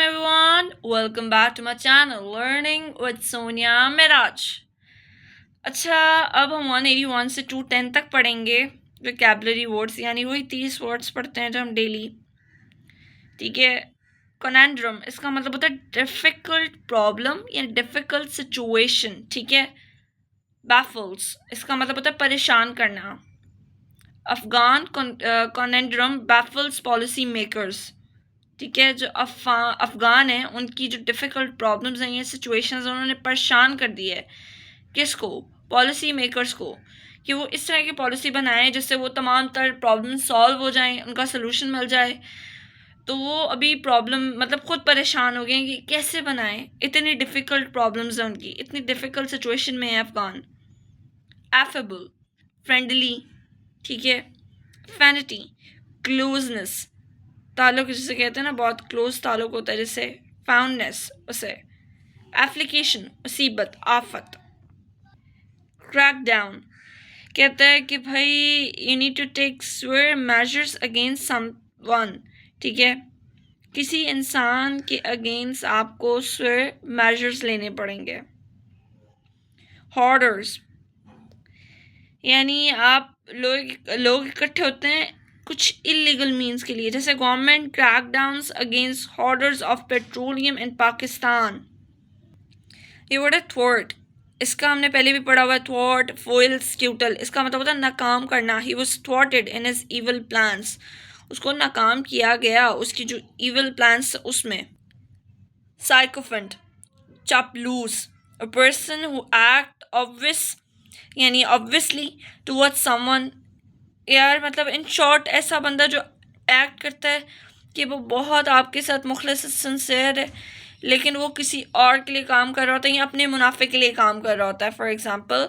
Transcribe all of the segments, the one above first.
everyone, welcome back to my channel Learning with Sonia Miraj। अच्छा, अब हम 181 से 210 तक पढ़ेंगे वोकैबुलरी वर्ड्स, यानी वही 30 वर्ड्स पढ़ते हैं जो हम डेली। ठीक है। कॉनेंड्रम इसका मतलब होता है डिफ़िकल्ट प्रॉब्लम या डिफ़िकल्ट सिचुएशन। ठीक है। बैफल्स इसका मतलब होता है परेशान करना। Afghan conundrum baffles policy makers. ठीक है। जो अफ़गान हैं उनकी जो डिफ़िकल्ट प्रॉब्लम्स हैं या सिचुएशंस हैं उन्होंने परेशान कर दिया है किसको? पॉलिसी मेकर्स को, कि वो इस तरह की पॉलिसी बनाएं जिससे वो तमाम तर प्रॉब्लम सॉल्व हो जाएं, उनका सलूशन मिल जाए। तो वो अभी प्रॉब्लम मतलब खुद परेशान हो गए हैं कि कैसे बनाएं, इतनी डिफ़िकल्ट प्रॉब्लम्स हैं उनकी, इतनी डिफ़िकल्ट सिचुएशन में है अफ़गान। Affable friendly. ठीक है। फैनिटी क्लोजनेस, ताल्लुक जिसे कहते हैं ना, बहुत क्लोज ताल्लुक होता है जिससे। फाउंडनेस उसे। एप्लीकेशन मुसीबत आफत। क्रैक डाउन कहता है कि भाई you need to take severe measures against someone. ठीक है। किसी इंसान के अगेंस्ट आपको स्वेयर मेजर्स लेने पड़ेंगे। हॉर्डर्स यानी आप लोग इकट्ठे होते हैं कुछ इलीगल मीन्स के लिए, जैसे गवर्नमेंट क्रैकडाउन्स अगेंस्ट हॉर्डर्स ऑफ पेट्रोलियम इन पाकिस्तान। ये वर्ड है थ्वार्ट, इसका हमने पहले भी पढ़ा हुआ है। थ्वार्ट फोइल स्क्यूटल इसका मतलब होता है नाकाम करना। He was thwarted in his evil plans, उसको नाकाम किया गया उसकी जो इविल प्लान्स उसमें। साइकोफेंट चापलूस, a person who act obvious यानी ऑब्वियसली टुवर्ड्स समवन। यार मतलब इन शॉर्ट ऐसा बंदा जो एक्ट करता है कि वो बहुत आपके साथ मुखलिस सिंसेयर है, लेकिन वो किसी और के लिए काम कर रहा होता है या अपने मुनाफे के लिए काम कर रहा होता है। For example,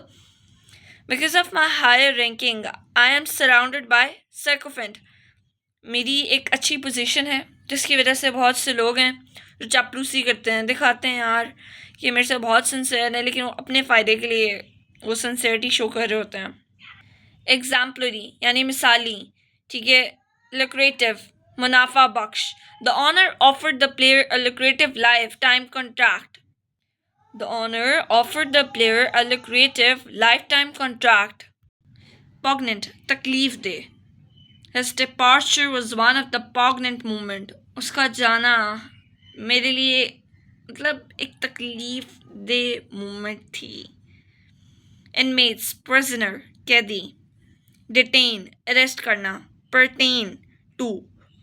because of my higher ranking I am surrounded by sycophant. मेरी एक अच्छी पोजीशन है जिसकी वजह से बहुत से लोग हैं जो चापलूसी करते हैं, दिखाते हैं यार कि मेरे से बहुत सिंसेयर है, लेकिन वो अपने फ़ायदे के लिए वो सिंसेरिटी शो कर रहे होते हैं। एग्जाम्पलरी यानी मिसाली। ठीक है। लुक्रेटिव मुनाफा बख्श। The honour offered the player a lucrative life time contract. The honour offered the player a lucrative life time contract. Poignant तकलीफ दे। His departure was one of the poignant movement, उसका जाना मेरे लिए मतलब एक तकलीफ दे मूवमेंट थी। इनमेट्स प्रिजनर कैदी। डिटेन अरेस्ट करना। Pertain to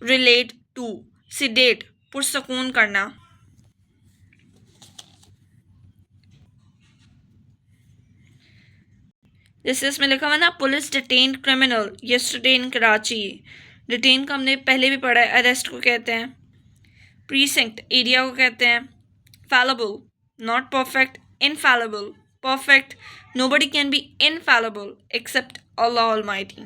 relate to. Sedate पुरसकून करना। जैसे इसमें लिखा हुआ ना, police detain criminal yesterday in Karachi. Detain का हमने पहले भी पढ़ा है, अरेस्ट को कहते हैं। प्रीसिंक्ट एरिया को कहते हैं। Fallible not perfect, infallible perfect. Nobody can be infallible except Allah almighty.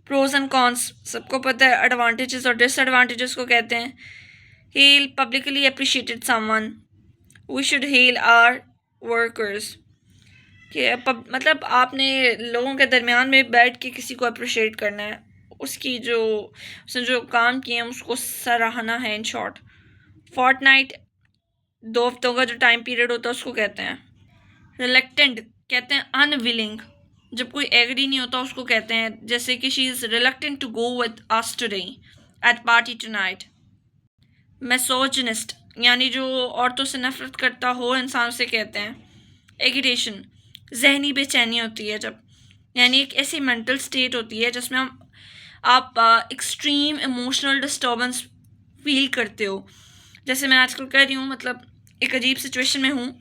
Pros and cons सबको पता है, एडवांटेजेस और डिसएडवांटेजेस को कहते हैं। Hail publicly appreciated someone, we should hail our workers. कि मतलब आपने लोगों के दरमियान में बैठ के किसी को अप्रिशिएट करना है, उसकी जो उसने जो काम किए हैं उसको सराहना है। इन शॉर्ट, फोर्टनाइट 2 हफ्तों का जो टाइम पीरियड होता है उसको कहते हैं। रिलेक्टेंट कहते हैं अनविलिंग, जब कोई एग्री नहीं होता उसको कहते हैं, जैसे कि she is reluctant to go with us today at party tonight. Misogynist यानी जो औरतों से नफरत करता हो इंसान से कहते हैं। एगिटेशन जहनी बेचैनी होती है जब, यानी एक ऐसी मेंटल स्टेट होती है जिसमें आप एक्सट्रीम इमोशनल डिस्टर्बेंस फील करते हो। जैसे मैं आजकल कर रही हूँ, मतलब एक अजीब सिचुएशन में हूँ।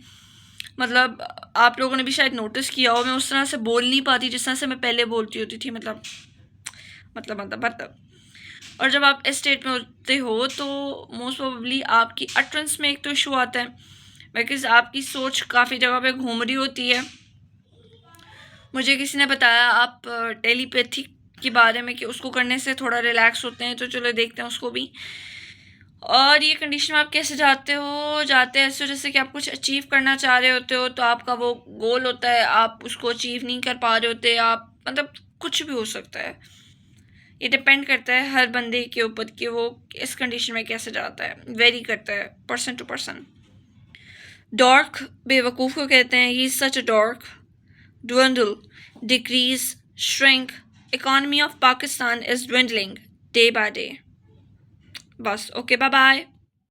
मतलब आप लोगों ने भी शायद नोटिस किया हो, मैं उस तरह से बोल नहीं पाती जिस तरह से मैं पहले बोलती होती थी। मतलब और जब आप इस स्टेट में होते हो तो मोस्ट प्रोबेबली आपकी अटरेंस में एक तो इशू आता है, बिकॉज आपकी सोच काफ़ी जगह पे घूम रही होती है। मुझे किसी ने बताया आप टेलीपैथी के बारे में कि उसको करने से थोड़ा रिलैक्स होते हैं, तो चलो देखते हैं उसको भी। और ये कंडीशन में आप कैसे जाते हैं ऐसे जैसे कि आप कुछ अचीव करना चाह रहे होते हो, तो आपका वो गोल होता है, आप उसको अचीव नहीं कर पा रहे होते, आप मतलब कुछ भी हो सकता है। ये डिपेंड करता है हर बंदे के ऊपर कि वो इस कंडीशन में कैसे जाता है, वेरी करता है पर्सन टू पर्सन। डॉर्क बेवकूफ़ को कहते हैं, he is such a dark. dwindle, decrease, shrink, economy of Pakistan is dwindling day by day. बस ओके, बाय बाय।